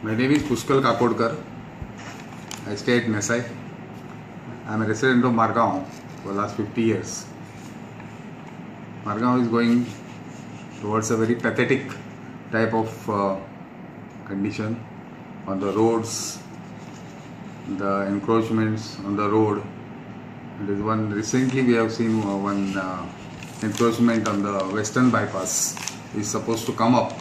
My name is Pushkal Kakodkar. I stay at Nesai. I am a resident of Margao for the last 50 years. Margao is going towards a very pathetic type of condition on the roads, the encroachments on the road. There is one recently we have seen one encroachment on the Western bypass is supposed to come up,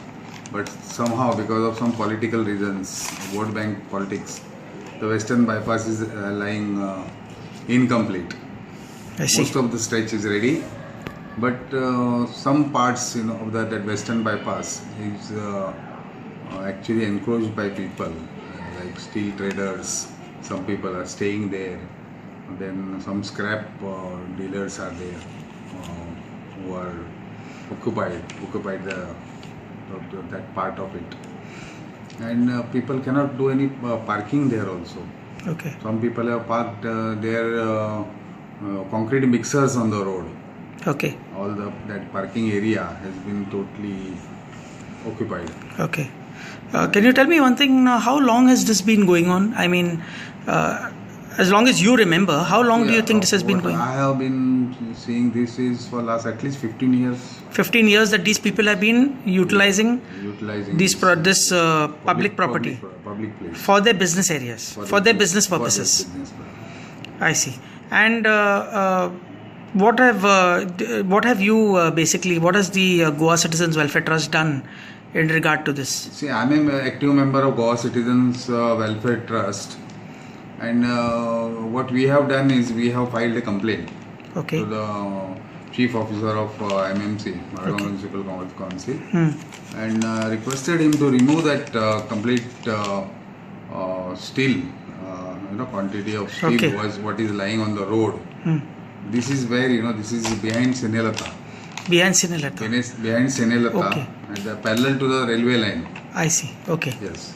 but somehow because of some political reasons, vote bank politics, the Western bypass is lying incomplete. I see. Most of the stretch is ready, but some parts of that Western bypass is actually encroached by people like steel traders. Some people are staying there. Then some scrap dealers are there who are occupied that part of it, and people cannot do any parking there also. Okay. Some people have parked their concrete mixers on the road. Okay. All that parking area has been totally occupied. Okay. Can you tell me one thing? How long has this been going on? I mean, as long as you remember, how long do you think this has been going on? I have been seeing this is for last at least 15 years. 15 years that these people have been utilizing this public property public place for their business areas, for their business purposes. I see. And what have you basically? What has the Goa Citizens Welfare Trust done in regard to this? See, I am an active member of Goa Citizens Welfare Trust, and what we have done is we have filed a complaint to the Chief Officer of MMC, Margao Municipal Council, and requested him to remove that complete steel, quantity of steel was what is lying on the road. This is where this is behind Senelata. Behind Senelata. Behind Senelata, and parallel to the railway line. I see. Okay. Yes.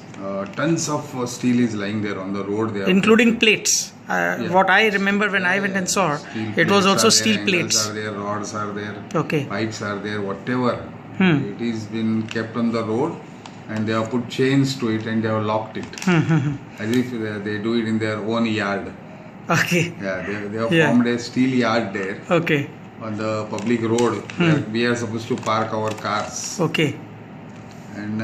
Tons of steel is lying there on the road. Including plates. What I remember when I went and saw, it was also steel plates. Are there, rods are there, okay, pipes are there, whatever. It is been kept on the road, and they have put chains to it and they have locked it. As if they do it in their own yard. Okay. Yeah, they have formed a steel yard there. Okay. On the public road where we are supposed to park our cars. Okay. And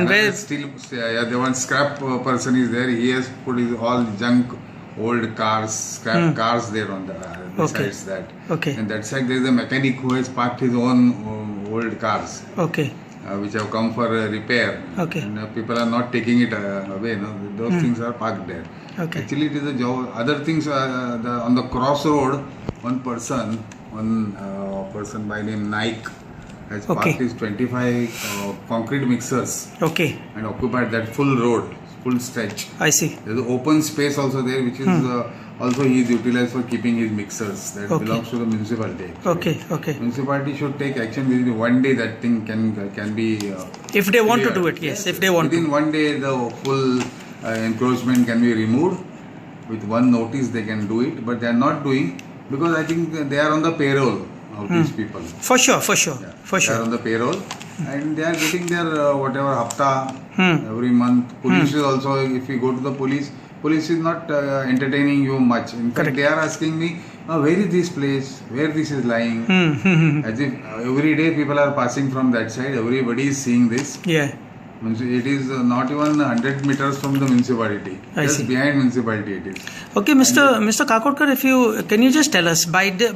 where still, the one scrap person is there. He has put his all junk, old cars, scrap cars there on the besides that. Okay. And that side there is a mechanic who has parked his own old cars. Okay. Which have come for repair. Okay. And people are not taking it away. Those things are parked there. Okay. Actually, it is a job. Other things on the crossroad, one person by name Nike has parked his 25 concrete mixers. Okay. And occupied that full road, full stretch. I see. There is open space also there, which is also he is utilized for keeping his mixers. That belongs to the municipality. Okay. Okay. Municipality should take action within one day. That thing can be. If they want to do it, yes. If they want within one day, the full encroachment can be removed. With one notice, they can do it, but they are not doing because I think they are on the payroll of these people. For sure. Yeah. For sure. They are on the payroll, and they are getting their whatever hafta every month. Police is also, if you go to the police is not entertaining you much. In fact, they are asking me, where is this place? Where this is lying? As if every day people are passing from that side. Everybody is seeing this. Yeah. It is not even 100 meters from the municipality. Just behind municipality it is. Okay, Mr. Kakodkar, can you just tell us by the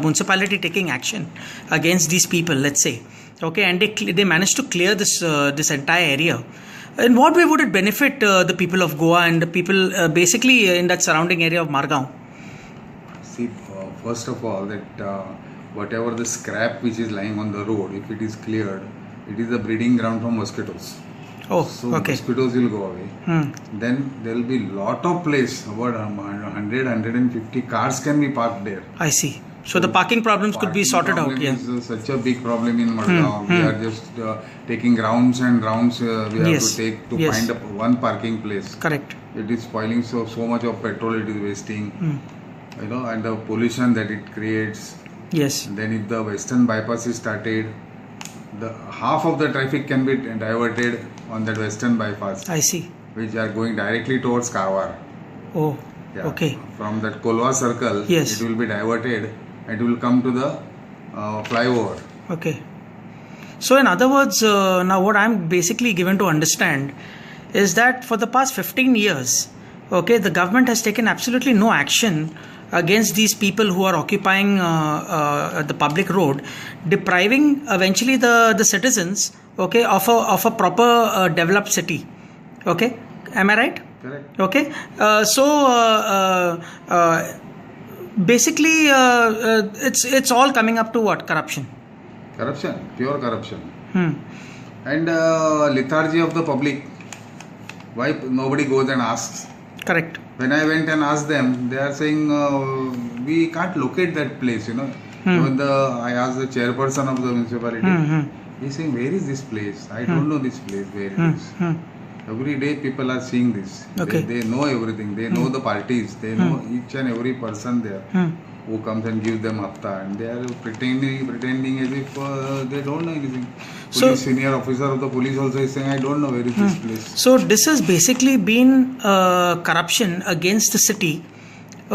municipality taking action against these people, let's say, okay, and they managed to clear this entire area. In what way would it benefit the people of Goa and the people basically in that surrounding area of Margao? See, first of all, that whatever the scrap which is lying on the road, if it is cleared, it is a breeding ground for mosquitoes. Oh, so okay. Mosquitoes will go away. Then there will be lot of place, about 100-150 cars can be parked there. I see. So the parking problems could be sorted out. Yeah. Is such a big problem in Margao. We are just taking rounds and rounds. We have to take to find one parking place. Correct. It is spoiling so much of petrol. It is wasting. And the pollution that it creates. Yes. And then if the Western bypass is started, the half of the traffic can be diverted on that western bypass, I see. which are going directly towards Karwar. Oh, Yeah. okay. From that Kolwa circle, Yes. it will be diverted and it will come to the flyover. Okay. So, in other words, now what I'm basically given to understand is that for the past 15 years, okay, the government has taken absolutely no action against these people who are occupying the public road, depriving eventually the citizens, okay, of a proper developed city. Okay, am I right? Correct. Okay, basically, it's all coming up to what? Corruption. Corruption, pure corruption. And Hmm. lethargy of the public. Why nobody goes and asks? Correct. When I went and asked them, they are saying we can't locate that place. Even I asked the chairperson of the municipality. He's saying, where is this place? I don't know this place. Where it is? Every day people are seeing this. Okay. They know everything. They know the parties. They know each and every person there who comes and gives them hafta, and they are pretending as if they don't know anything. So- Senior officer of the police also is saying, I don't know where is this place. So this has basically been corruption against the city,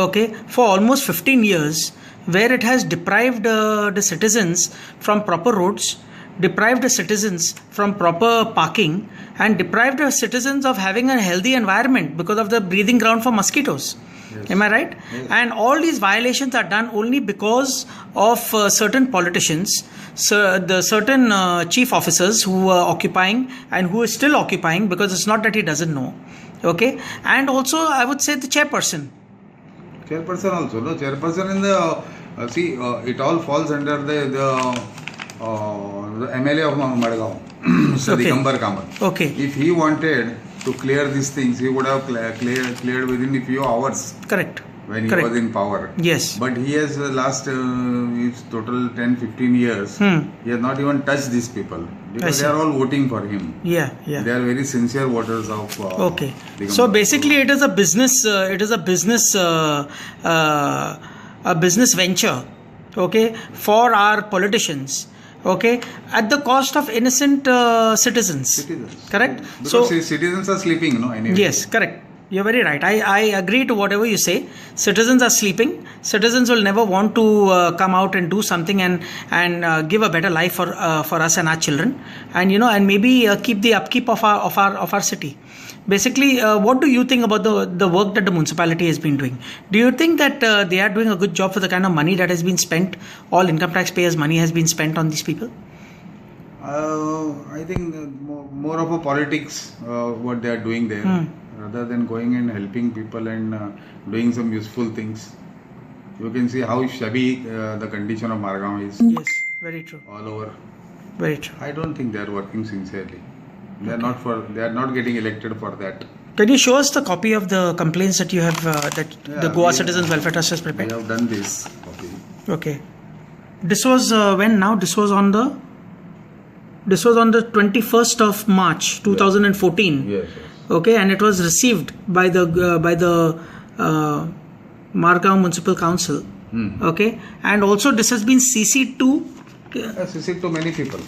okay, for almost 15 years, where it has deprived the citizens from proper roads, deprived the citizens from proper parking, and deprived the citizens of having a healthy environment because of the breathing ground for mosquitoes. Yes. Am I right? Yes. And all these violations are done only because of certain politicians, the certain chief officers who are occupying and who is still occupying, because it's not that he doesn't know. Okay, and also I would say the chairperson. Chairperson also, no? Chairperson in the it all falls under the MLA of Madgaon, Mr. Okay. Digambar Kamat. Okay, If he wanted to clear these things, he would have cleared within a few hours correct. when he Correct. was in power. Yes. But he has last his total 10-15 years, he has not even touched these people because see. they are all voting for him. Yeah, yeah. They are very sincere voters of. Okay. Digambar. So basically, it is a business. A business venture. Okay, for our politicians. Okay, at the cost of innocent citizens. Citizens. Correct. Because So citizens are sleeping, no? Anyway. yes, correct. You're very right. I agree to whatever you say. Citizens are sleeping. Citizens will never want to come out and do something and give a better life for us and our children, and and maybe keep the upkeep of our city. Basically, what do you think about the work that the municipality has been doing? Do you think that they are doing a good job for the kind of money that has been spent? All income taxpayers' money has been spent on these people. I think more of a politics what they are doing there, rather than going and helping people and doing some useful things. You can see how shabby the condition of Margam is Yes, very true. all over. Very true. I don't think they are working sincerely. They are not getting elected for that. Can you show us the copy of the complaints that you have that the Goa we- Citizens Welfare Trust has We prepared? have done this copy. Okay. This was when now? This was on the 21st of March 2014. Yes. Okay, and it was received by the Margam Municipal Council. Okay, and also this has been CC'd to. Yes, you see to many people.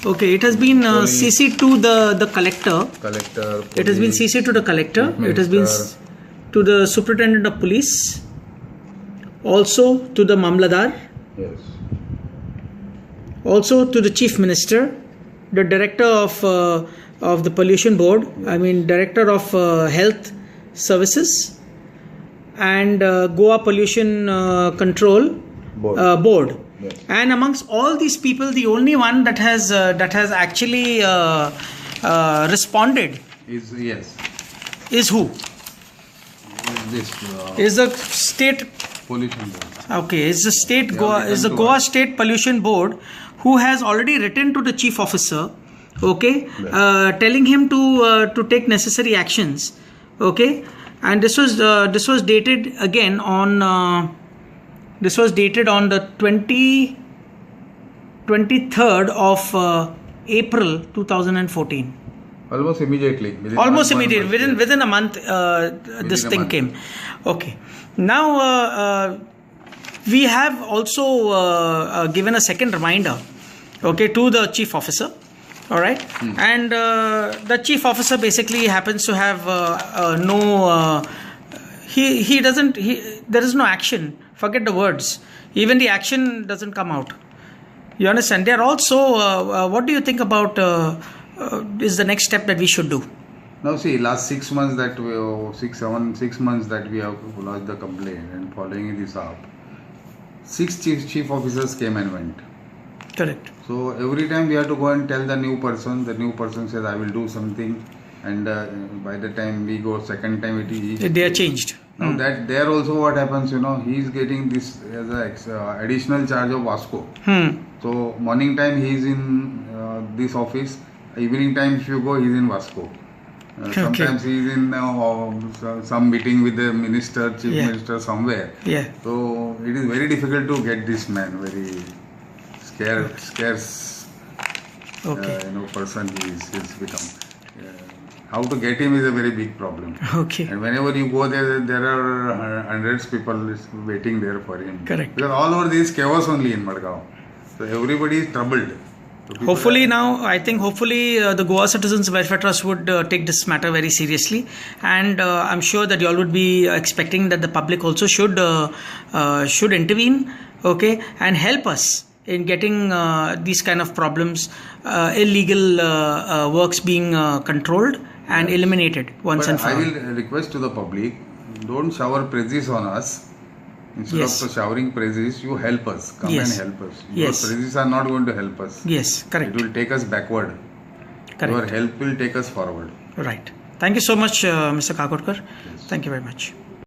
Okay, it has been CC'd to the collector. Collector. It has been police, CC'd to the collector. Chief It has been Minister. to the superintendent of police. Also to the Mamladar. Yes. Also to the chief minister, the director of the pollution board. I mean, director of health services, and Goa Pollution Control Board. Yes. And amongst all these people, the only one that has actually responded Yes. is who? This Is the state. pollution board. Okay, is the state They Goa have is the written to Goa us. State Pollution Board, who has already written to the chief officer, okay, telling him to take necessary actions, okay, and this was dated again on the 23rd of April 2014. Almost immediately. Almost immediately, within a month, this a thing month. came. Okay. Now we have also given a second reminder, okay, to the chief officer. All right, and the chief officer basically happens to have he doesn't, there is no action. Forget the words. Even the action doesn't come out. You understand? They are also. What do you think about is the next step that we should do? Now see, last 6 months that we 6 months that we have lodged the complaint, and following this up, 6 chief officers came and went. Correct. So every time we have to go and tell the new person says I will do something, and by the time we go second time They are changed. Now that there also what happens, he is getting this as a additional charge of Vasco. So morning time he is in this office, evening time if you go he is in Vasco. Sometimes he is in some meeting with the minister, chief minister somewhere. Yeah. So it is very difficult to get this man, very scarce person he's become. How to get him is a very big problem. Okay. And whenever you go there are hundreds of people waiting there for him. Correct. Because all over there is chaos only in Madgaon. So everybody is troubled. So hopefully the Goa Citizens Welfare Trust would take this matter very seriously, and I'm sure that you all would be expecting that the public also should intervene, okay, and help us in getting these kind of problems, illegal works being controlled and eliminated once and for all. I will request to the public, don't shower praises on us. Instead of showering praises, you help us. Come and help us. Your praises are not going to help us. Yes, correct. It will take us backward. Correct. Your help will take us forward. Right. Thank you so much, Mr. Kakodkar. Thank you very much.